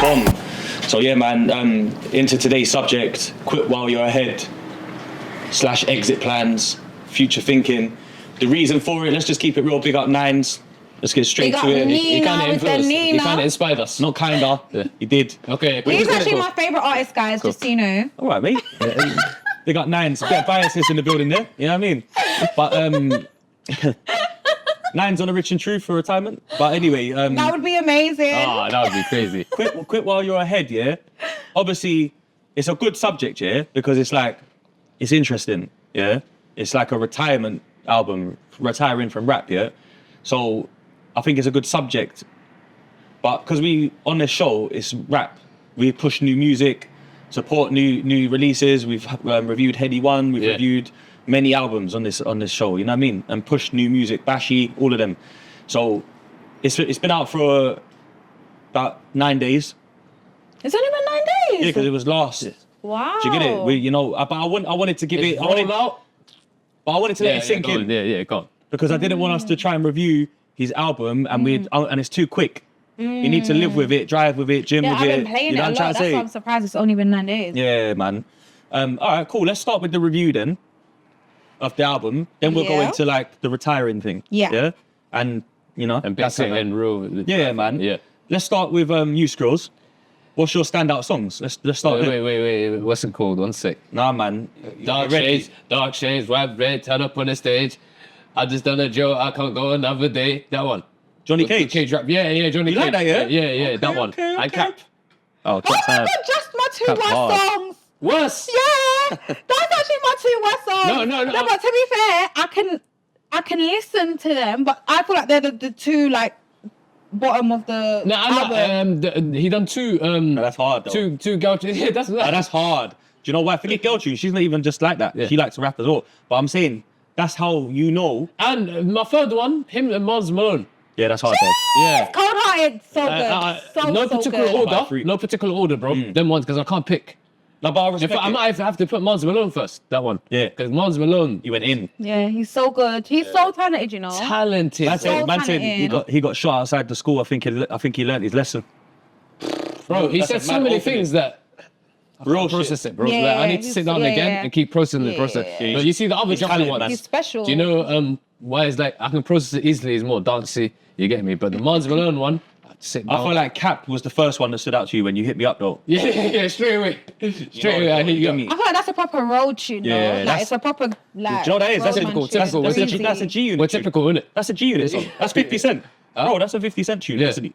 Boom. So yeah, man, into today's subject, quit while you're ahead, / exit plans, future thinking. The reason for it, let's just keep it real, big up Nines. Let's get straight to it. He kind of influenced. He kind of inspired us. Not kinda, he did. Okay. He's actually my favourite artist, guys, just so you know. All right, mate. Big up Nines, a bit of biases in the building there, you know what I mean? But Nines on a Rich and True for retirement. But anyway, that would be amazing. Oh, that would be crazy. Quit while you're ahead, yeah? Obviously, it's a good subject, yeah? Because it's like, it's interesting, yeah? It's like a retirement album, retiring from rap, yeah? So, I think it's a good subject. But because we, on this show, it's rap. We push new music, support new releases. We've reviewed Heady One, we've reviewed many albums on this show, you know what I mean? And push new music, Bashy, all of them. So it's been out for about 9 days. It's only been 9 days? Yeah, because it was last. Wow. Do you get it? But I wanted to give it. I wanted to let it sink in. Go on. Because I didn't want us to try and review his album and and it's too quick. You need to live with it, drive with it, gym with it. I've been playing it a lot. That's why I'm surprised it's only been 9 days. Yeah, man. All right, cool. Let's start with the review then of the album. Then we'll go into like the retiring thing. Yeah. And you know. And that's it and real. Yeah, man. Yeah. Let's start with you, Skrillz. What's your standout songs? Let's start. Wait. What's it called? 1 sec. Nah, man. Dark shades, white red, turn up on the stage. I just done a joke, I can't go another day. That one. Johnny Cage. Cage rap. Yeah, Johnny Cage. Like that, yeah? Yeah, Okay, that one. okay. And Cap. Oh, Oh my God, just my two Cap's worst hard. songs. Worse. Yeah, that's actually my two worst songs. No. No, but to be fair, I can listen to them, but I feel like they're the two like bottom of the album. He done two. that's hard though. Two girl. Yeah, That's hard. Do you know why? Forget girl tune. She's not even just like that. Yeah. She likes to rap as well. But I'm saying that's how you know. And my third one, him and Mars Malone. Yeah, that's hard though. Yeah. Cold Hearted, so good. No so particular good. order. No particular order, bro. Them ones because I can't pick. No, but I In respect fact, I it. might have to put Mars Malone first. That one. Yeah. Because Mars Malone, He went in. Yeah, he's so good. He's so talented, you know. talented. Man said, So man said talented. he got shot outside the school. I think he learned his lesson. Bro, he That's said a so mad many opening. things that I Real can't shit. process it, bro. Yeah, Like, I need to sit down again and keep processing the process. Yeah. But you see the other jumping talented, ones. man. He's special. Do you know why it's like I can process it easily? It's more dancey. You get me? But the Mars Malone one, I have to sit down. I feel like Cap was the first one that stood out to you when you hit me up though. yeah, straight away. Straight away, I hit you up. I feel like that's a proper road tune, though. Yeah, Like, that's- it's a proper, like... Do you know what that is? That's road typical, man tune. typical. It's That's easy. That's a G unit. We're tune. typical, innit? That's a G unit song. That's 50 Cent. Bro, that's a 50 Cent tune. Yeah. Listen.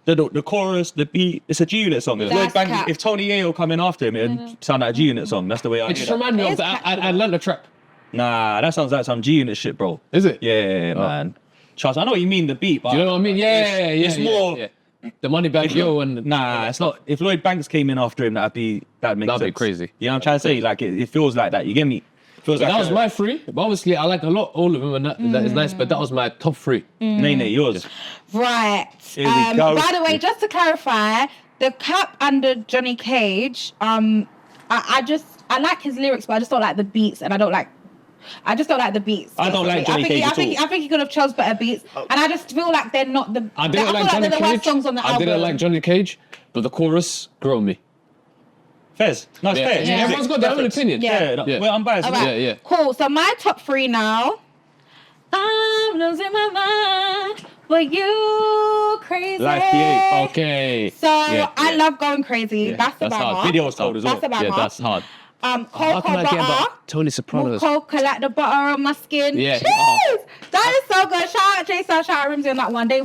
The chorus, the beat, it's a G unit song. If, That's Lloyd Cap. if Tony Ayo come in after him, it'd sound like a G unit song. That's the way I It hear just that. reminds me It of the is catchy. Atlanta trap. Nah, that sounds like some G unit shit, bro. Is it? Yeah, man. Charles, I know what you mean, the beat, but Do you know what I mean? Yeah, it's more. yeah. The money bag yo and Nah, it's not. If Lloyd Banks came in after him, that'd make That'd sense. be crazy. You know what I'm trying to say? Like it feels like that. You get me? Feels But like that was my three. But obviously, I like all of them, and that is nice. But that was my top three. NayNay, yours. Right. Here we go. By the way, just to clarify, the Cap and the Johnny Cage, I like his lyrics, but I just don't like the beats, and I just don't like the beats. I don't like Johnny Cage at all. I think he could have chose better beats, and I just feel like they're not the. I didn't like feel Johnny they're the worst Cage. songs on the I album. didn't like Johnny Cage, but the chorus grew me. Fez. No, it's Yeah. fair. Yeah, everyone's got their own opinion. Yeah. No, Yeah. Well, I'm biased. All right. Yeah. Cool. So my top three now. I'm losing my mind, but you crazy. Life PA. Okay. So Yeah, I yeah. love going crazy. That's the That's banger. hard. Video's cold as well. That's the banger. Yeah, that's hard. How Cocoa can I get butter. about Tony Sopranos? Cocoa like the butter on my skin. Yeah. Jeez, that is so good. Shout out Jason, shout out Rimsey on that one. They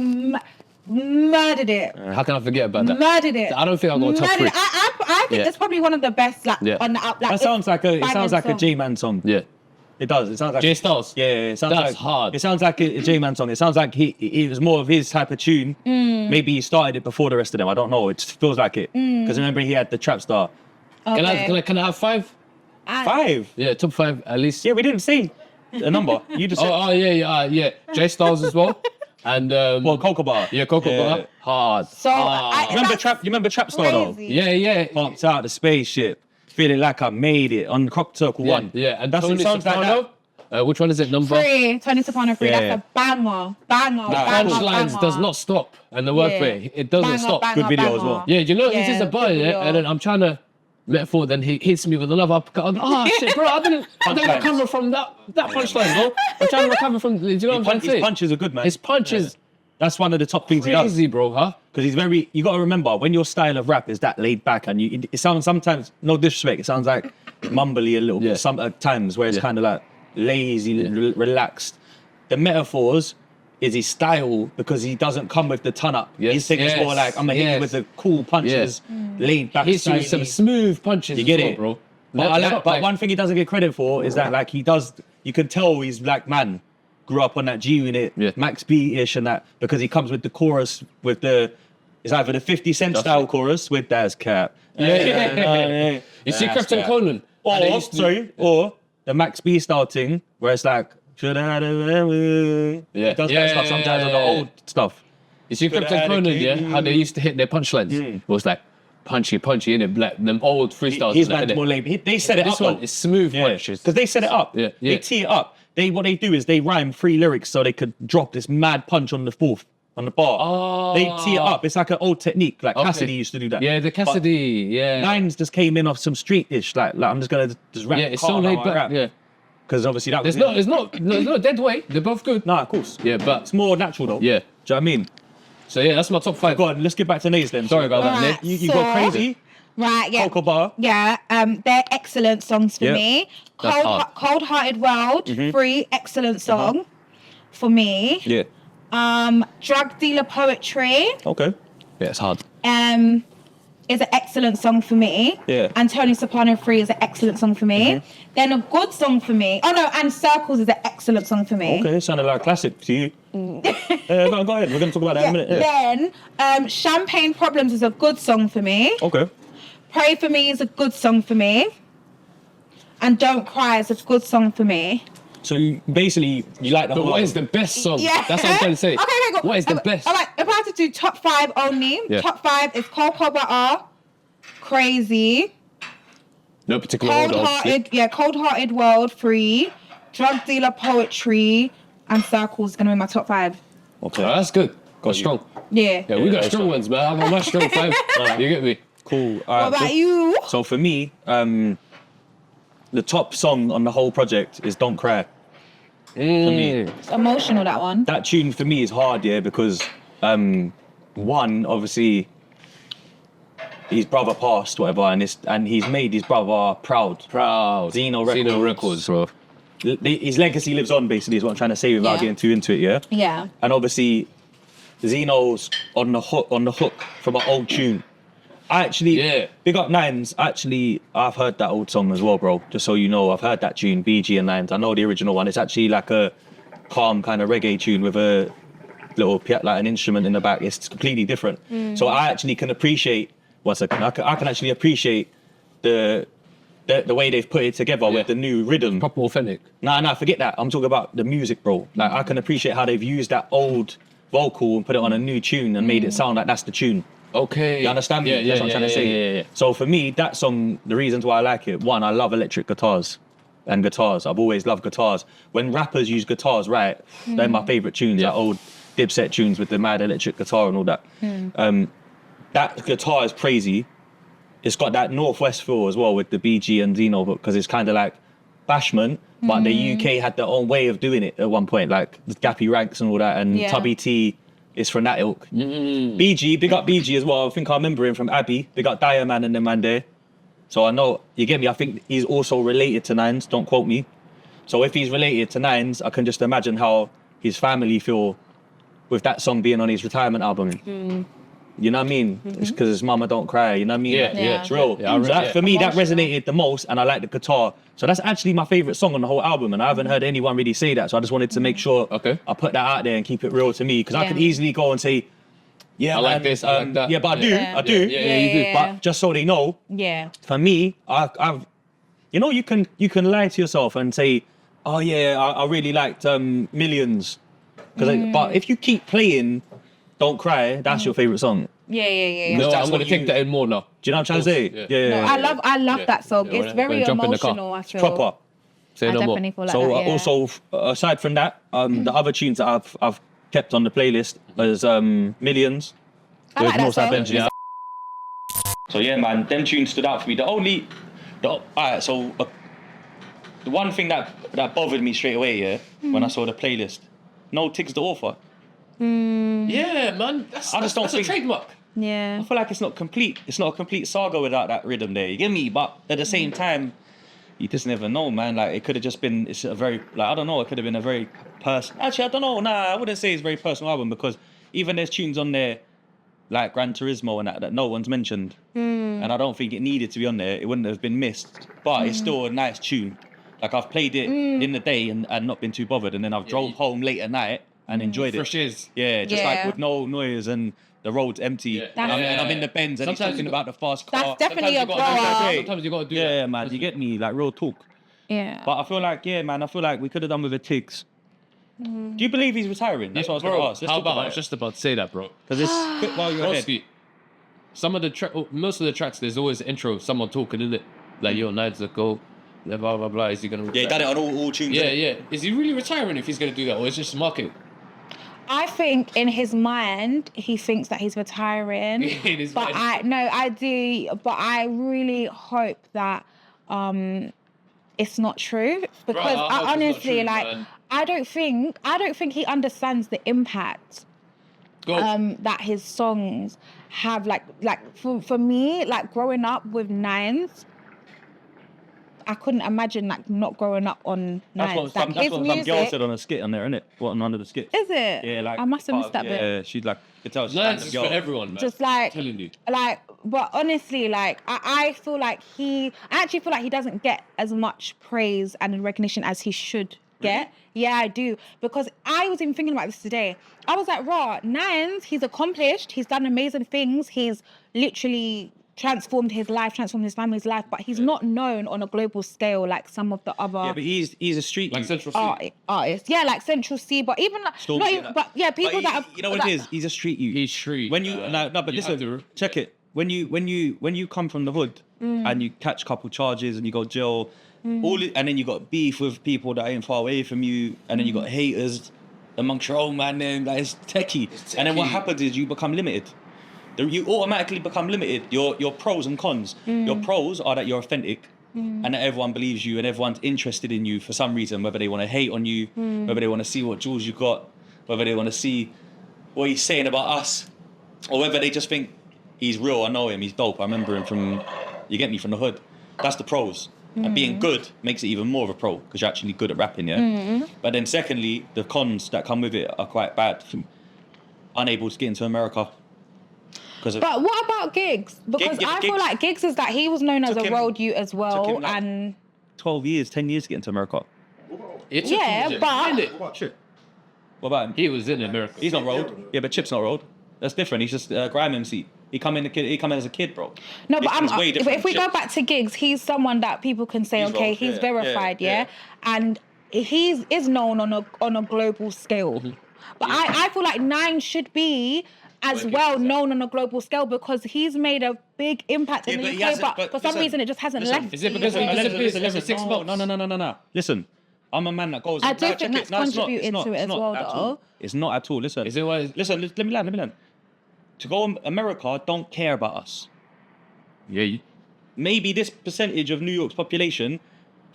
murdered it. How can I forget about that? Murdered it. I don't think I'll go top Murdered three. it. I think Yeah. it's probably one of the best like Yeah. on the like, That sounds like a song. J-Man song. Yeah. It does. It sounds like Jay Styles. Yeah, it sounds That's like hard. It sounds like a J-Man song. It sounds like it was more of his type of tune. Maybe he started it before the rest of them. I don't know. It just feels like it. Because remember he had the trap star. Okay. Can I have five? 5. Yeah, top 5 at least. Yeah, we didn't say a number. You just said Yeah. Jay Styles as well. And well, Cocoa Bar. yeah, Cocoa Butter. Hard. So Hard. You that's remember trap star though? crazy. Yeah. Pumped out the spaceship, feeling like I made it on Crop Circle Yeah, 1. yeah. And That's Tony it sounds like Soprano, Which one is it? Number? Free, Tony Soprano Free. Yeah. That's a banger. Banger. banger, Punchlines banger. does not stop, and the wordplay it doesn't Banger, stop. banger, Good video banger. as well. Yeah, you know, he's Yeah, just a bar, good yeah, video. and then I'm trying to metaphor, then he hits me with another uppercut. Oh shit, bro, I didn't recover from that punchline, bro. I'm trying to recover from. Do you know what I'm trying to say? His punches are good, man. His punches, That's one of the top things he does. crazy, bro, huh? Because he's very. You got to remember when your style of rap is that laid back, and it sounds sometimes, no disrespect, it sounds like mumbly a little Yeah. bit. Some at times where it's Yeah. kind of like lazy, relaxed. The metaphors is his style because he doesn't come with the ton up. Yes, His thing is more like I'm gonna hit you with the cool punches, laid back. Hits you with some styly. smooth punches. You get as well, it, bro. But one thing he doesn't get credit for is that like he does. You can tell he's like man, grew up on that G Unit, Yeah. Max B-ish and that because he comes with the chorus with the. It's either the 50 Cent That's style it. chorus with Daz Cap. Yeah. You see Captain Conan? And they used to- Or the Max B style thing where it's like should I Yeah. He does Yeah, that stuff yeah, sometimes yeah, on the yeah. old stuff. You see Could Captain add a Conan, yeah? king. How they used to hit their punchlines. It was like punchy, innit? Like them old freestyles. His and that, man's innit? more lame. They set it This up. one though. is smooth punches. Because they set it up. Yeah, They yeah. tee it up. What they do is they rhyme 3 lyrics so they could drop this mad punch on the fourth, on the bar. They tee it up. It's like an old technique. Like Okay. Cassidy used to do that. Yeah, the Cassidy, yeah. Nines just came in off some street-ish. Like I'm just going to just rap. Yeah, it's so laid back, yeah. Because obviously that was There's no dead weight. They're both good. Nah, of course. Yeah, but It's more natural though. yeah. Do you know what I mean? So yeah, that's my top 5. Go on, let's get back to Nays then. Sorry about that, Alright, Nate. You got so- Crazy, Right, yeah. Cocoa Bar. Yeah, they're excellent songs for Yeah. me. That's hard. Cold Hearted World, Free, excellent song for me. Yeah. Drug Dealer Poetry, Okay. Yeah, it's hard. is an excellent song for me. Yeah. And Tony Soprano Free is an excellent song for me. Then a good song for me. Oh no, and Circles is an excellent song for me. Okay, sounded like a classic to you. Go ahead. We're going to talk about that in a minute. Yeah. Then Champagne Problems is a good song for me. Okay. Pray For Me is a good song for me. And Don't Cry is a good song for me. So basically, you like the But whole what album. is the best song? Yeah. That's what I'm trying to say. Okay, go. What is the best? All right, if I had to do top 5 only, Yeah. top 5 is Cocoa Butter, Crazy, No particular order. Cold Hearted World, Free, Drug Dealer Poetry, and Circles is gonna be my top 5. Okay. Oh, that's good. Got you. strong. Yeah. Yeah, we got that's strong ones, man. I got my strong 5. You get me? Cool. What about you? So for me, the top song on the whole project is Don't Cry. It's emotional, that one. That tune for me is hard, yeah, because one, obviously, his brother passed, whatever, and he's made his brother proud. Zeno Records, bro. His legacy lives on, basically, is what I'm trying to say without Yeah. getting too into it, yeah? Yeah. And obviously, Zeno's on the hook from an old tune. Yeah. Big up Nines. Actually, I've heard that old song as well, bro. Just so you know, I've heard that tune, BG and Nines. I know the original one. It's actually like a calm kind of reggae tune with a little like an instrument in the back. It's completely different. So I actually can appreciate. One second. I can actually appreciate the way they've put it together with the new rhythm. Proper authentic. Nah, forget that. I'm talking about the music, bro. Like, I can appreciate how they've used that old vocal and put it on a new tune and made it sound like that's the tune. Okay. You understand me? Yeah, That's what I'm trying to say. Yeah. So for me, that song, the reasons why I like it, one, I love electric guitars and guitars. I've always loved guitars. When rappers use guitars, right, they're my favourite tunes, Yeah. like old Dipset tunes with the mad electric guitar and all that. That guitar is crazy. It's got that Northwest feel as well with the BG and Zeno, because it's kind of like Bashment, but the UK had their own way of doing it at one point, like the Gappy Ranks and all that, and Yeah. Tubby T is from that ilk. BG, big up BG as well. I think I remember him from Abbey. Big up Diamond and them man there. So I know, you get me, I think he's also related to Nines, don't quote me. So if he's related to Nines, I can just imagine how his family feel with that song being on his retirement album. You know what I mean? It's because his mama don't cry, you know what I mean? Yeah, Like, yeah. it's real. Yeah, I So that, yeah. for me, that Emotional. resonated the most, and I like the guitar. So that's actually my favourite song on the whole album, and I haven't heard anyone really say that. So I just wanted to make sure Okay. I put that out there and keep it real to me, because I Yeah. could easily go and say, yeah, I like man, this, I like that. Yeah, but I do, Yeah. I do. Yeah, you do. Yeah. But just so they know, Yeah. for me, I've, you know, you can lie to yourself and say, oh yeah, I really liked Millions, but if you keep playing Don't Cry, that's your favorite song. Yeah. No, that's I'm what gonna take you- that in more now. Do you know what I'm trying to say? Yeah. Yeah. No, I love Yeah, that song. yeah, It's when very I jump in the car. emotional, I feel. Proper. Say I no more. definitely feel like So that, yeah. also aside from that, the other tunes that I've kept on the playlist is Millions I with like that Northside song. Benji. Yeah. So yeah, man, them tunes stood out for me. Alright, so the one thing that bothered me straight away, yeah, when I saw the playlist, no Tiggs the author. Yeah, man. That's don't a think- trademark. Yeah. I feel like it's not complete. It's not a complete saga without that rhythm there. You get me? But at the same time, you just never know, man. Like it could have just been. It's a very like I don't know. It could have been a very personal. Actually, I don't know. Nah, I wouldn't say it's a very personal album because even there's tunes on there like Gran Turismo and that no one's mentioned, and I don't think it needed to be on there. It wouldn't have been missed. But it's still a nice tune. Like I've played it in the day and not been too bothered, and then I've drove home late at night and enjoyed it. Fresh ears. Yeah, just like Yeah. with no noise and the road's empty. Yeah. And That's- I'm in the Benz and he's Sometimes talking you about the fast car. That's definitely a Sometimes you grow gotta do up. that. Sometimes you gotta do that. Yeah, man, you get me, like real talk. Yeah. But I feel like, yeah, man, I feel like we could have done with a Tiggs. Do you believe he's retiring? That's what I was going to ask. Let's How talk about? I about was it. just about to say that, bro. Because it's quick while you're ahead. Broski, some of the most of the tracks, there's always an intro, someone talking in it, like yo, nights ago, blah blah blah. Is he gonna? Yeah, he done it on all tunes. Yeah, innit? yeah. Is he really retiring if he's gonna do that, or is it just marketing? I think in his mind he thinks that he's retiring. In his but mind. I do. But I really hope that it's not true because I hope I it's not honestly true, like man. I don't think he understands the impact Go. that his songs have. Like for me, like growing up with Nines. I couldn't imagine like not growing up on That's Nines. what some, Like that's his what some girl music, said on a skit on there, innit? What, on one of the skits. is it? Yeah, like. I must have part missed that of- bit. Yeah, she's like, you can tell she's Lines a is girl. for everyone, man. Just like, I'm telling you. like, but honestly, like, I feel like I actually feel like he doesn't get as much praise and recognition as he should get. Yeah, I do. Because I was even thinking about this today. I was like, raw, Nines, he's accomplished, he's done amazing things, he's literally transformed his life, transformed his family's life, but he's not known on a global scale like some of the other Yeah, but he's a street Like youth. Central C. artists. Yeah, like Central C, but even like, Stormzy not and even, that. but yeah, people that have, You know what that, it is? He's a street youth. He's street. When you no, but you have to- listen, check it. When you come from the hood and you catch a couple charges and you go jail, and then you got beef with people that ain't far away from you, and then you got haters amongst your own man. Then that is techie. And then what techie. happens is you become limited. You automatically become limited. Your pros and cons. Your pros are that you're authentic. And that everyone believes you and everyone's interested in you for some reason, whether they want to hate on you, whether they want to see what jewels you got, whether they want to see what he's saying about us, or whether they just think he's real. I know him, he's dope. I remember him from, you get me, from the hood. That's the pros. And being good makes it even more of a pro because you're actually good at rapping, yeah? But then secondly, the cons that come with it are quite bad. Unable to get into America. Because But what about Gigs? Because I feel Giggs- like Gigs is that he was known as Took a him- road youth as well, him, like, and 12 years, 10 years to get into America. It took Yeah, him, but- didn't it? What about him? He was in America. He's not road. Yeah, but Chip's not road. That's different. He's just grime MC. He come in as a kid, bro. no, but It's way but different if we than go Chips. back to Gigs, he's someone that people can say, He's okay, road, he's yeah, verified, yeah. and is known on a global scale. But I feel like Nine should be as Where well Gigs is at. known on a global scale because he's made a big impact in Yeah, the but he UK, hasn't- but but for some listen, reason it just hasn't listen, left. is it the because we UK. disappeared every 6 months? No. Listen, I'm a man that goes. I do check think it. that's No, it's not, contributing it's not, to it it's as not well, at though. all. It's not at all. Listen. Is it why? Listen, let me land. To go to America, don't care about us. Yeah. Maybe this percentage of New York's population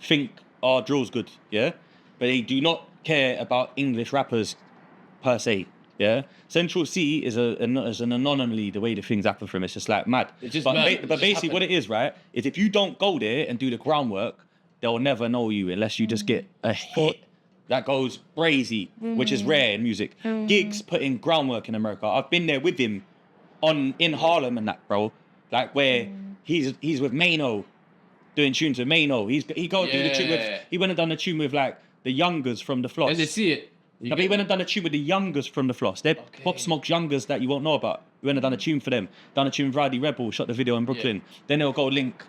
think our drill's good, yeah? But they do not care about English rappers per se, yeah? Central C is an anomaly, the way the things happen for him. It's just like mad. It's just but mad. It but just basically what it happened. is, right, is if you don't go there and do the groundwork, they'll never know you unless you just get a hit that goes crazy, which is rare in music. Gigs put in groundwork in America. I've been there with him in Harlem and that, bro. Like where he's with Mano, doing tunes with Mano. He do the tune Yeah. with. He went and done a tune with like the youngers from the Floss. And they see it. No, but he went and done a tune with the youngers from the Floss. They're Pop Smoke's youngers that you won't know about. He went and done a tune for them. Done a tune with Roddy Rebel, shot the video in Brooklyn. Then they'll go link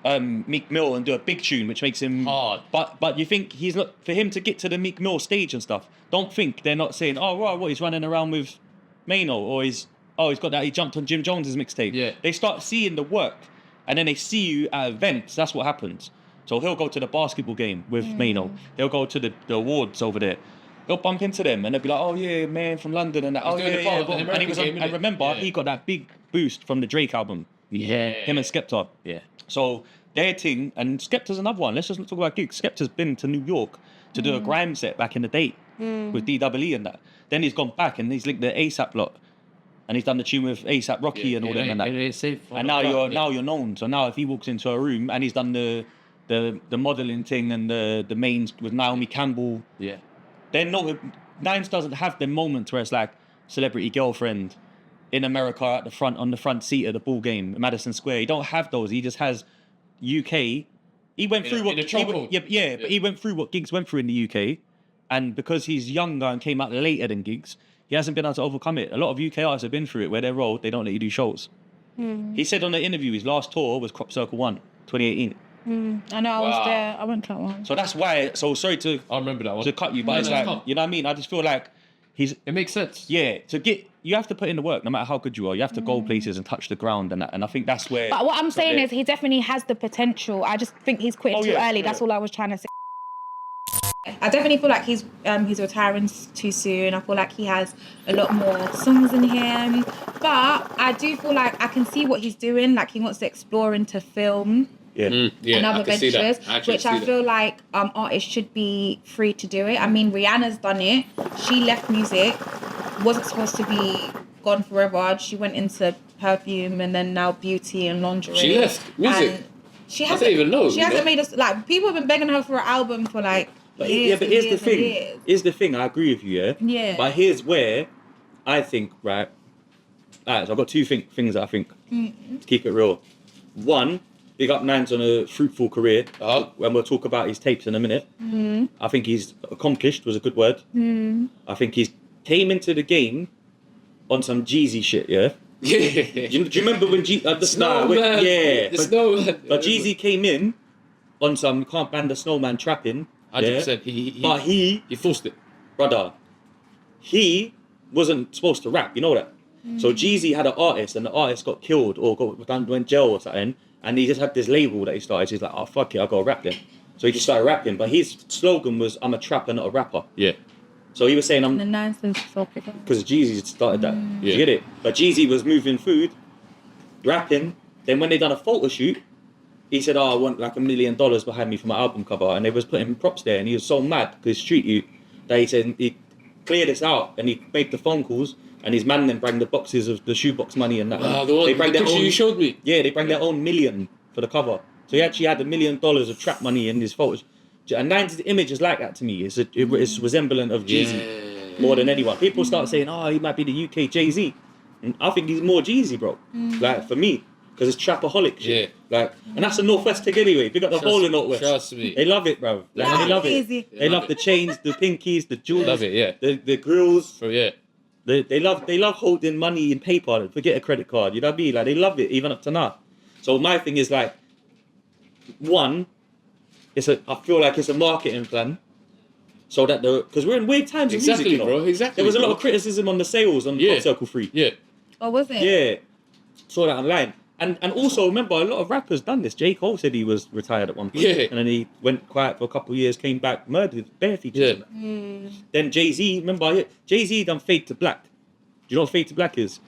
Meek Mill and do a big tune, which makes him Hard. But you think he's not, for him to get to the Meek Mill stage and stuff, don't think they're not saying, oh, right, what, he's running around with Mano, or he's got that, he jumped on Jim Jones's mixtape. Yeah. They start seeing the work, and then they see you at events. That's what happens. So he'll go to the basketball game with Mano. He'll go to the awards over there. He'll bump into them and they'll be like, oh yeah, man from London and that. Oh doing the part of the and he was American game, and innit? remember, Yeah. he got that big boost from the Drake album. Yeah. Him and Skepta. Yeah. So their thing, and Skepta's another one. Let's just not talk about gigs. Skepta's been to New York to do a grime set back in the day with DWE and that. Then he's gone back and he's linked the ASAP lot. And he's done the tune with ASAP Rocky and all them and that. And now you're known. So now if he walks into a room and he's done the modelling thing and the mains with Naomi Campbell, Yeah. then Nines doesn't have them moments where it's like celebrity girlfriend in America at the front on the front seat of the ball game, Madison Square. He don't have those. He just has UK. He went through what in a chokehold. but he went through what Giggs went through in the UK, and because he's younger and came out later than Giggs, he hasn't been able to overcome it. A lot of UK artists have been through it where they're rolled, they don't let you do shows. He said on the interview his last tour was Crop Circle 1, 2018. I know, I was there. I went to that one. So that's why. So sorry to I remember that one. cut you, but No, it's no, like, come. you know what I mean. I just feel like he's It makes sense. you have to put in the work no matter how good you are. You have to go places and touch the ground and that. And I think that's where. But what I'm saying is he definitely has the potential. I just think he's quitting too early. That's all I was trying to say. I definitely feel like he's retiring too soon. I feel like he has a lot more songs in him. But I do feel like I can see what he's doing. Like he wants to explore into film. Yeah. And other ventures, which I feel like artists should be free to do it. I mean, Rihanna's done it. She left music, wasn't supposed to be gone forever. She went into perfume and then now beauty and lingerie. She left music? And she I hasn't didn't even know. She hasn't made us, like, people have been begging her for an album for like years. But here's and the years thing. and years. Here's the thing. I agree with you. Yeah. Yeah. But here's where I think right. Alright, so I've got two things that I think to keep it real. One, big up Nines on a fruitful career. When we'll talk about his tapes in a minute. I think he's accomplished was a good word. I think he's came into the game on some Jeezy shit, yeah? Do you remember when The Snowman. Yeah. The Snowman. But Jeezy came in on some can't ban the snowman trapping. 100%. But he forced it. brother, he wasn't supposed to rap, you know that? So Jeezy had an artist and the artist got killed or went jail or something, and he just had this label that he started. So he's like, oh fuck it, I gotta rap then. So he just started rapping, but his slogan was, I'm a trapper, not a rapper. Yeah. So he was saying, And the Nines is so big. because Jeezy started that. Yeah. You get it? But Jeezy was moving food, rapping. Then when they done a photo shoot, he said, oh, I want like $1 million behind me for my album cover. And they was putting props there. And he was so mad because Street You that he said he cleared this out and he made the phone calls. And his man then bring the boxes of the shoebox money and that. The picture you showed me. Yeah, they bring their own million for the cover. So he actually had $1 million of trap money in his photos. And Nine's image is like that to me. It's resemblant of Jeezy more than anyone. People start saying, oh, he might be the UK Jay-Z. And I think he's more Jeezy, bro. Like, for me. Because it's trapaholic shit. Like, and that's the Northwest thing anyway. Big up the whole of Northwest. Trust me. They love it, bro. Like, they love it. They love the chains, the pinkies, the jewels. Love it, yeah. The grills. So, yeah. They love holding money in paper. Forget a credit card. You know what I mean? Like, they love it even up to now. So my thing is like, one, I feel like it's a marketing plan. So that because we're in weird times in music, you know. Bro. Exactly. There was a lot of criticism on the sales on Pop Circle 3. Yeah. Oh, was it? Yeah. Saw that online. And also remember a lot of rappers done this. J. Cole said he was retired at one point. Yeah. And then he went quiet for a couple of years, came back, murdered, bare features. Yeah. Then Jay-Z, remember Jay-Z done Fade to Black. Do you know what Fade to Black is?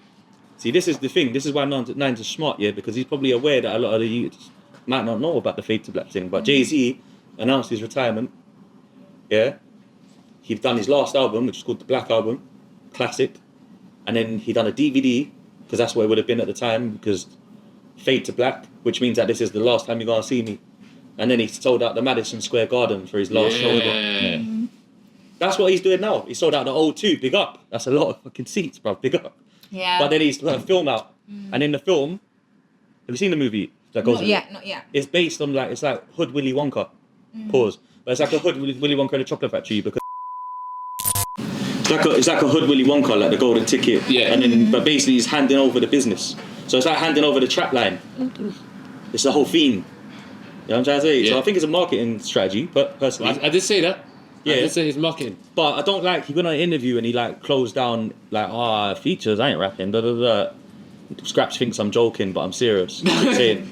See, this is the thing. This is why Nines is smart, yeah, because he's probably aware that a lot of the youths might not know about the Fade to Black thing. But Jay-Z announced his retirement. Yeah. He'd done his last album, which is called the Black Album, classic. And then he done a DVD, because that's where it would have been at the time, because Fade to Black, which means that this is the last time you're going to see me. And then he sold out the Madison Square Garden for his last show. Yeah. That's what he's doing now. He sold out the O2, big up. That's a lot of fucking seats, bro, big up. Yeah. But then he's got a film out. And in the film, have you seen the movie that goes Not yet. It's based on it's like Hood Willy Wonka. Pause. But it's like a Hood Willy Wonka in a chocolate factory because it's like a Hood Willy Wonka, like the golden ticket. Yeah. And then but basically he's handing over the business. So it's like handing over the trap line. It's the whole theme. You know what I'm trying to say? Yeah. So I think it's a marketing strategy, but personally. I did say that. Yeah. I did say it's marketing. But I don't like, he went on an interview and he like closed down like, features, I ain't rapping, da da da. Scraps thinks I'm joking, but I'm serious. Saying,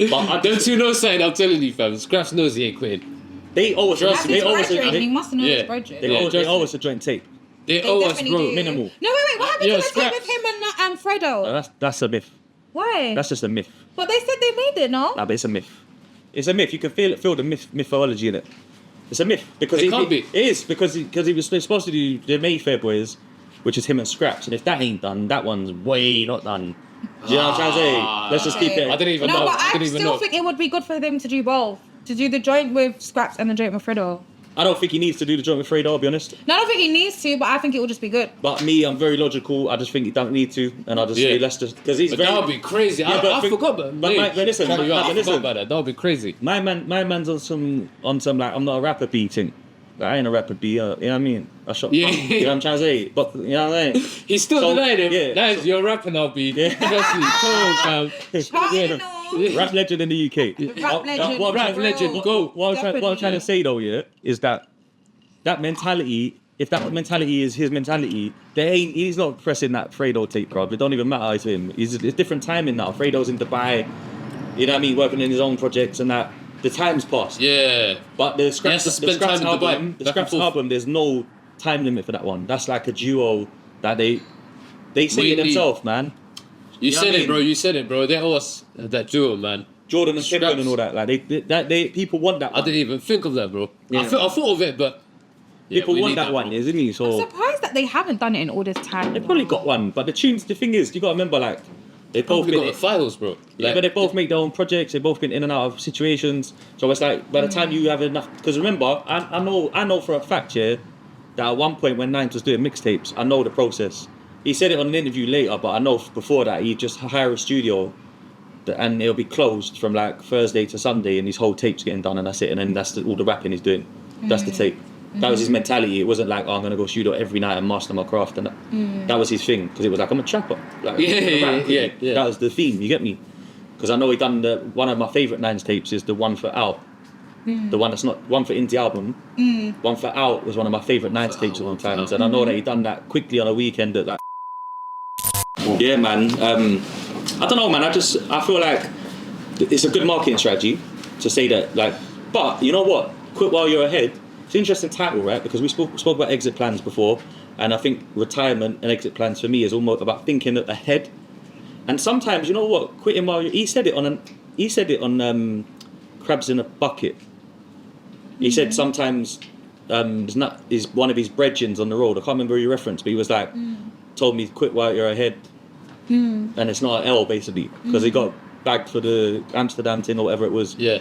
But Them two know something, I'm telling you, fam. Scraps knows he ain't quitting. they always, Trust me. He's they always, graduating, he they, must know yeah. his budget. they, always, they trust me. always a joint tape. They They owe us, definitely bro. do. minimal. No, wait. What happened Yo, to the tape Scraps. with him and Fredo? That's a myth. Why? That's just a myth. But they said they made it, no? Nah, but it's a myth. It's a myth. You can feel the mythology in it. It's a myth because It can't be. It is because he was supposed to do the Mayfair Boys, which is him and Scraps, and if that ain't done, that one's way not done. Do you know what I'm trying to say? Let's just keep it. I didn't even No, know. but I didn't even still know. think it would be good for them to do both. To do the joint with Scraps and the joint with Fredo. I don't think he needs to do the joint with Fredo, I'll be honest. No, I don't think he needs to, but I think it will just be good. But me, I'm very logical. I just think he don't need to, and I just Yeah. say let's just because he's But very. that would be crazy. Yeah, but I think- forgot about but that. listen, I forgot listen. about that. That would be crazy. My man's on some like I'm not a rapper beating. Like, I ain't a rapper B. You know what I mean? I shot. Yeah. You know what I'm trying to say? But you know what I mean? He's still So, denying him. yeah. Guys, you're rapping now, B. Yeah. Trust me. Come on, fam. Party on. Rap legend in the UK. Rap legend. What I'm Rap trying- legend, go. What I'm trying to say though, yeah, is that mentality. If that mentality is his mentality, he's not pressing that Fredo tape, bro. It don't even matter to him. It's different timing now. Fredo's in Dubai, you know what I mean, working in his own projects and that. The time's passed. Yeah. But the He has Scraps, to the spend Scraps time in Dubai, album, the back and Scraps forth. album, there's no time limit for that one. That's like a duo that they say We it need- themselves, man. You know said what I it, mean? bro. You said it, bro. They owe us that duo, man. Jordan and Scraps. Kevin and all that. Like they people want that I one. didn't even think of that, bro. Yeah. I thought of it, but yeah, People we want need that one, bro. isn't he? I'm So surprised that they haven't done it in all this time. they probably got one. But the thing is, you got to remember, like they both Probably got been, the files, bro. yeah, but they both make their own projects. They've both been in and out of situations. So it's like by the time you have enough, because remember, I know for a fact, yeah, that at one point when Nines was doing mixtapes, I know the process. He said it on an interview later, but I know before that he just hire a studio, and it'll be closed from like Thursday to Sunday, and his whole tape's getting done, and that's it. And then that's all the rapping he's doing. That's the tape. That was his mentality. It wasn't like, oh, I'm gonna go studio every night and master my craft, and that was his thing. Because it was like, I'm a trapper. Like, Yeah, I'm a rapper. yeah. That was the theme. You get me? Because I know he done one of my favorite Nines tapes is the one for Out. The one that's not one for Indie album. One for Out was one of my favorite Nines tapes of all time. And I know that he done that quickly on a weekend at like. Yeah, man. I don't know, man. I feel like it's a good marketing strategy to say that, like. But you know what? Quit while you're ahead. It's an interesting title, right? Because we spoke about exit plans before, and I think retirement and exit plans for me is almost about thinking ahead. And sometimes, you know what? Quitting while he said it on Crabs in a Bucket. He said sometimes is one of his brethrens on the road. I can't remember who you referenced, but he was like, told me quit while you're ahead, and it's not an L basically because he got bagged for the Amsterdam thing or whatever it was. Yeah.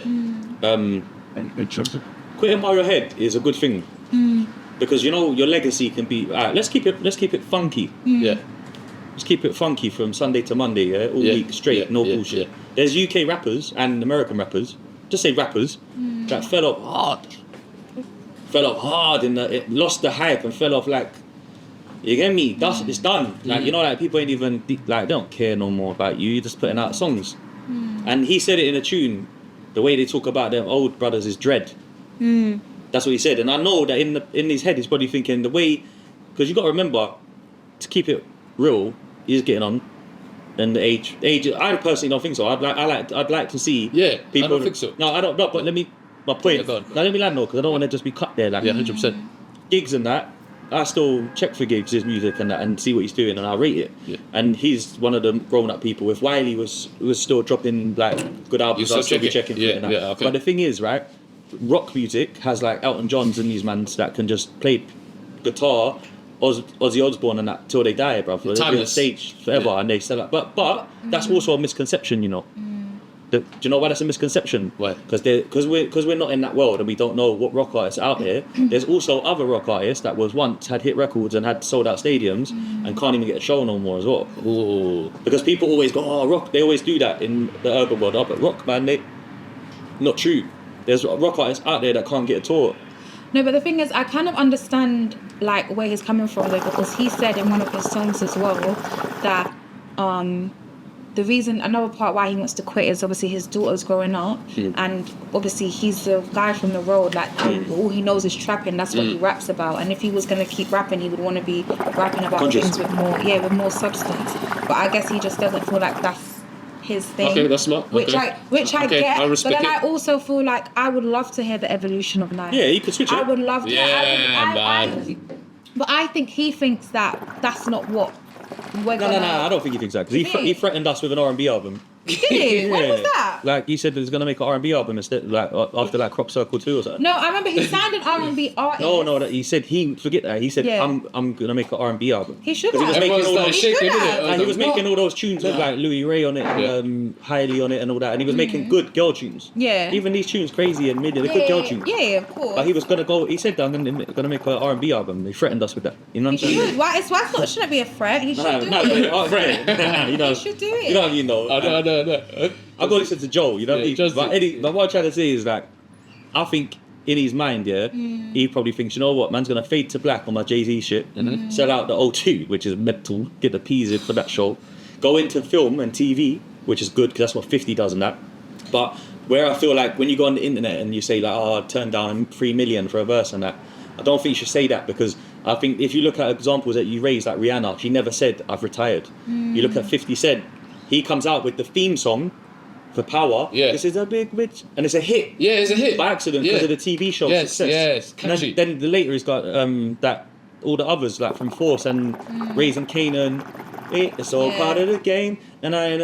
Quitting while you're ahead is a good thing because you know your legacy can be. Let's keep it funky. Yeah. Let's keep it funky from Sunday to Monday, yeah? All Yeah, week straight, yeah, no yeah, bullshit. yeah. There's UK rappers and American rappers, just say rappers, that fell off hard. Fell off hard it lost the hype and fell off like, you get me? It's done. Like, you know, like people ain't even, like, they don't care no more about you, you're just putting out songs. And he said it in a tune, the way they talk about them old brothers is dread. That's what he said. And I know that in his head he's probably thinking the way, because you got to remember, to keep it real, he's getting on, and the age. I personally don't think so. I'd like to see. Yeah, people. I don't think so. No, I don't. No, but my point. Yeah, go on. Now let me land though, because I don't want to just be cut there. Like Yeah, 100%. gigs and that. I still check for gigs, his music and that, and see what he's doing, and I rate it. Yeah. And he's one of the grown-up people. If Wiley was still dropping like good albums, You I'd still be still check checking it. for it. And that. Yeah, okay. But the thing is, right, rock music has like Elton Johns and these mans that can just play guitar, Ozzy Osbourne and that till they die, bro. They'll be on Timeless. stage forever, and they sell it. But that's also a misconception, you know. Do you know why that's a misconception? Why? Because we're not in that world and we don't know what rock artists are out here. There's also other rock artists that was once had hit records and had sold out stadiums and can't even get a show no more as well. Ooh. Because people always go, oh, rock. They always do that in the urban world. Oh, but rock, man, not true. There's rock artists out there that can't get a tour. No, but the thing is, I kind of understand like where he's coming from though, because he said in one of his songs as well that the reason, another part why he wants to quit is obviously his daughter's growing up, and obviously he's the guy from the road, like all he knows is trapping. That's what he raps about, and if he was going to keep rapping, he would want to be rapping about Conscious. things with more substance. But I guess he just doesn't feel like that's his thing. Okay, that's smart. Which Okay. I Okay, get. I respect but then it. I also feel like I would love to hear the evolution of Nye. Yeah, you could switch it. I would love to. Yeah, man. But I think he thinks that that's not what we're No, gonna. I don't think he thinks that because he threatened us with an R&B album. Did he? When was Yeah. that? Like he said, he's gonna make an R&B album instead, like after like Crop Circle 2 or something. No, I remember he signed an R&B artist. No, that he said forget that. He said Yeah. I'm gonna make an R&B album. He should 'Cause he was have. making Everyone all started those, shaking, should didn't have. it? like, he was making all those tunes with like Louis Ray on it, and Hailey on it, and all that, and he was making good girl tunes. Yeah. Even these tunes, Crazy and Midi, they're good girl tunes. Yeah, of course. But he was gonna go. He said that I'm gonna make an R&B album. He threatened us with that. You know what I'm He saying? should. Why? It's not. Shouldn't be a threat. He should do No, it. you know, He should do it. You know. I know. I go listen to Joe. You know what I Yeah, mean? just- But what I'm trying to say is like, I think in his mind, he probably thinks, you know what, man's gonna fade to black on my Jay-Z shit, sell out the O2, which is mental, get the peas in for that show, go into film and TV, which is good because that's what 50 does and that. But where I feel like when you go on the internet and you say like, oh, I turned down 3 million for a verse and that, I don't think you should say that because I think if you look at examples that you raised, like Rihanna, she never said I've retired. You look at 50 Cent, he comes out with the theme song for Power. Yeah. This is a big bitch, and it's a hit. Yeah, it's a hit. By accident because of the TV show Yes, success. yes, And catchy. then the later he's got that all the others like from Force and Raising Canaan. It's all part of the game, and I'm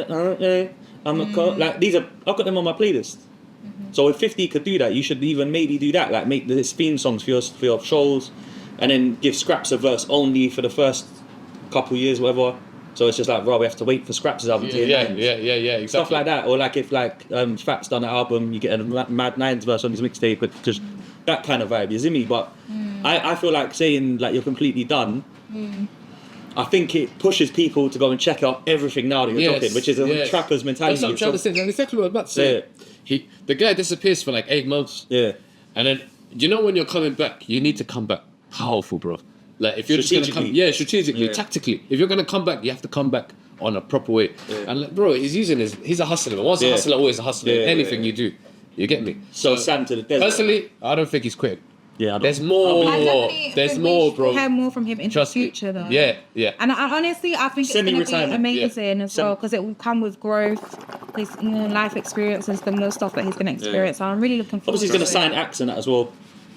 a like these are I've got them on my playlist. So if 50 could do that, you should even maybe do that. Like make this theme songs for your shows, and then give Scraps a verse only for the first couple years, whatever. So it's just like, bro, we have to wait for Scraps' album to Yeah, hear exactly. stuff like that. Or like if Fat's done an album, you get a Mad Nines verse on his mixtape, but just that kind of vibe, you see me? But I feel like saying like you're completely done. I think it pushes people to go and check out everything now that you're Yes, dropping, which is a yes. trapper's mentality. That's what I'm trying to say. That's exactly what I'm about to say. The guy disappears for like 8 months. Yeah. And then, you know when you're coming back, you need to come back powerful, bro. Like if you're just gonna come, Strategically. strategically, Yeah. tactically. If you're gonna come back, you have to come back on a proper way. And like, bro, he's a hustler. Once a Yeah. hustler, always a hustler. Yeah, Anything yeah. you do, you get me. So Sam to the desert. Personally, I don't think he's quit. Yeah, I don't- There's more. I definitely There's think more, we should bro. hear more from him in Trust the me. future, though. Yeah. And honestly, I think it's going to be Semi-retirement, amazing as well because it will come with growth, his life experiences, the more stuff that he's going to experience. So I'm really looking forward Obviously, he's to going to sign it. acts and that as well.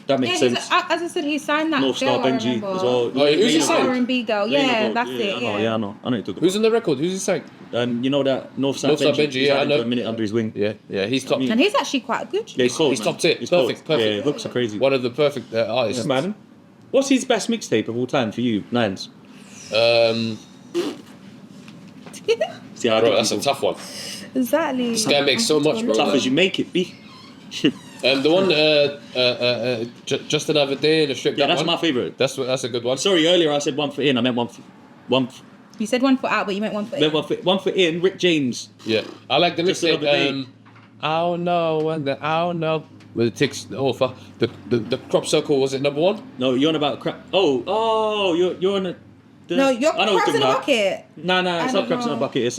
That makes Yeah, sense. as I said, he signed that North girl, Star I Benji remember. as well. Oh, who's he The signed? R&B girl. Yeah, that's it. I know, Yeah. I know what you're talking Who's on the record? Who's he saying? about. You know that North Star North Star Benji? Benji, He's yeah, had I him know. for a minute under his wing. Yeah. He's top. And he's actually quite good. Yeah, he's cold. He's man. top tier. He's Perfect. cold. Perfect. Yeah, hooks are crazy. One of the perfect artists. Yeah, man. What's his best mixtape of all time for you, Nines? See how I Bro, do that's a people. tough one. Exactly. This guy makes so much, bro. Tough as you make it, B. The one, just another day in the strip. Yeah, that that's one. my favourite. That's a good one. Sorry, earlier I said 1 foot in. I meant one You said 1 foot out, but you meant 1 foot in. 1 foot in. Rick James. Yeah, I like the Just mixtape. another day. I don't know, I don't know. With the ticks, the author, the crop circle was it number 1? No, you're on about crap. Oh, you're on a. No, you're I know what crabs in you're a talking about. bucket. No, I it's don't not Crabs in a know. Bucket. It's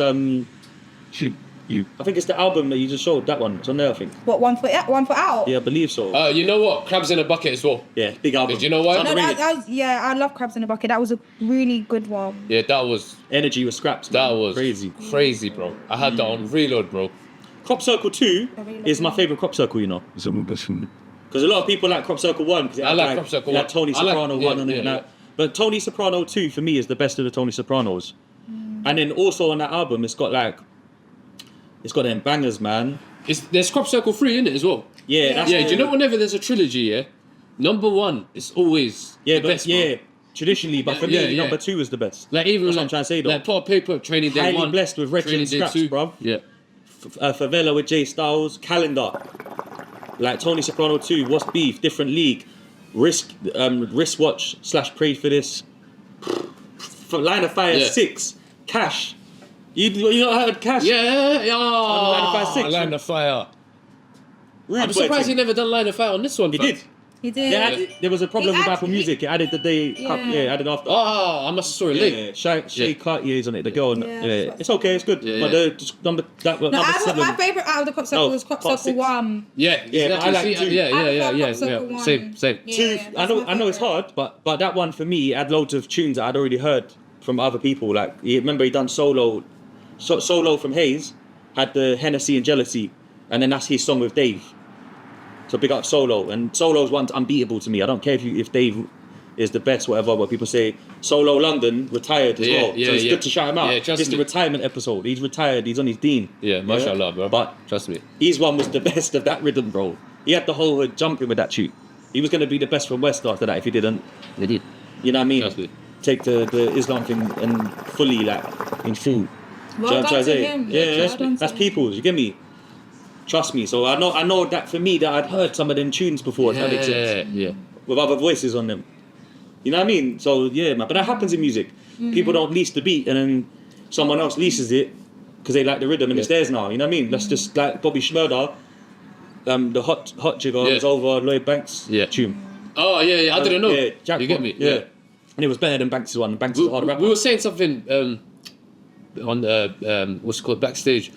You. I think it's the album that you just showed. That one. It's on there, I think. What, 1 foot out? 1 foot out? Yeah, I believe so. You know what? Crabs in a bucket as well. Yeah, big album. Did you know why? It's No, underrated. that was, yeah, I love Crabs in a Bucket. That was a really good one. Yeah, that was Energy with Scraps. that man. was crazy, bro. I had that on reload, bro. Crop Circle 2 I really is my love favourite Crop Circle, you know. Because a lot of people like Crop Circle 1 because I like Crop Circle it had 1. Tony I like- Soprano yeah, 1 on it. yeah, and yeah. that. But Tony Soprano 2 for me is the best of the Tony Sopranos. And then also on that album, it's got them bangers, man. There's crop circle 3 in it as well. Yeah, that's Yeah, do you know whenever there's a trilogy, yeah, number 1 is always Yeah, the but best, bro. yeah, traditionally, but for me, Yeah. number 2 is the best. Like even That's what like, I'm trying to say, though. Like Plot of Paper, Training Day Highly 1, blessed with Wretched Training and Day Scraps, 2. bruv. Yeah. Favela with Jay Styles, Calendar, like Tony Soprano 2, What's Beef, Different League, Wristwatch / Pray for This, Line of Fire Yeah. 6, Cash. You not heard Cash? Yeah, yeah. Line of Fire 6. Line of Fire. Rude I'm boy surprised he thing. never done Line of Fire on this one. He fam. did. He did. There was a problem He with added- Apple Music. It added the day, Yeah. added after. Oh, I must have saw it late. Yeah, Shay Cartier's on it. The girl. Yeah, Yeah, that's it's okay. It's good. Yeah, But yeah. number No, number my 7. favourite out of the Crop Circle No, was Crop part Circle 6. 1. Yeah, Yeah, but I like see, 2. Yeah, I prefer yeah. Crop Circle 1. Same. Yeah. Two, I that's my know it's favourite. hard, but that one for me had loads of tunes that I'd already heard from other people. Like remember he done solo from Hayes, had the Hennessy and Jealousy, and then that's his song with Dave. So big up Solo, and Solo's one's unbeatable to me. I don't care if Dave is the best, whatever, but people say Solo London retired as well. So it's good to shout him out. Yeah, trust It's the me. retirement episode. He's retired, he's on his dean. Yeah, mashallah, bro. But Trust me. his one was the best of that rhythm, bro. He had the whole hood jumping with that tune. He was going to be the best from West after that if he didn't. They did. You know what I mean? Trust me. Take the Islam thing and fully like in full. Well done to him. Yeah, Well done to that's him. people's. You get me? Trust me. So I know that for me that I'd heard some of them tunes before. If that makes sense. Yeah. With other voices on them. You know what I mean? So yeah, man. But that happens in music. People don't lease the beat and then someone else leases it because they like the rhythm and it's theirs now. You know what I mean? That's just like Bobby Schmurder. The hot jigger was over Lloyd Banks' tune. Oh yeah. I didn't know. Yeah, Jack you get me? Yeah. And it was better than Banks' one. Banks is a hard rapper. We were saying something on the what's it called backstage,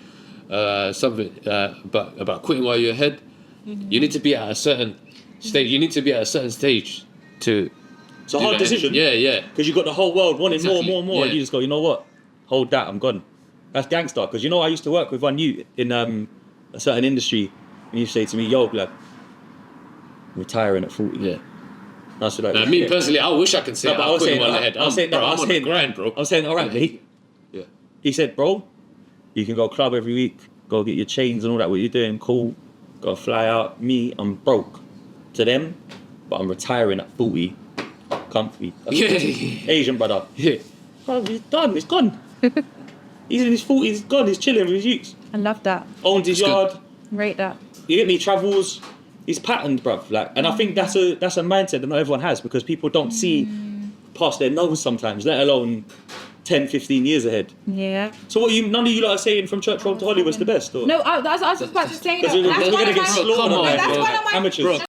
something about quitting while you're ahead. You need to be at a certain stage. You need to be at a certain stage to. It's a hard decision. Yeah. Because you got the whole world wanting Exactly. more. Yeah. And you just go, you know what? Hold that, I'm gone. That's gangster. Because you know, I used to work with one you in a certain industry, and you say to me, yo, blood, retiring at 40. Yeah. I was like, Me personally, I wish I could say No, but I was quitting saying, while ahead. I was saying, no, bro, I was I'm on the saying, grind, bro. I was saying, all right, mate. Yeah. He said, bro, you can go club every week, go get your chains and all that, what you're doing, cool. Go fly out. Me, I'm broke to them, but I'm retiring at 40. Comfy. Asian brother. Yeah. Bro, he's done, he's gone. He's in his 40s, he's gone, he's chilling with his youths. I love that. Owns his It's good. yard. Rate that. You get me? Travels. He's patterned, bruv. Like, and I think that's a mindset that not everyone has because people don't see past their nose sometimes, let alone 10, 15 years ahead. Yeah. So what none of you lot are saying from Church Road to Hollywood's the best? Or? No, I was just about to say that. Because we're That's going one to of get my- slaughtered Come on, by That's one of my amateurs. Bro,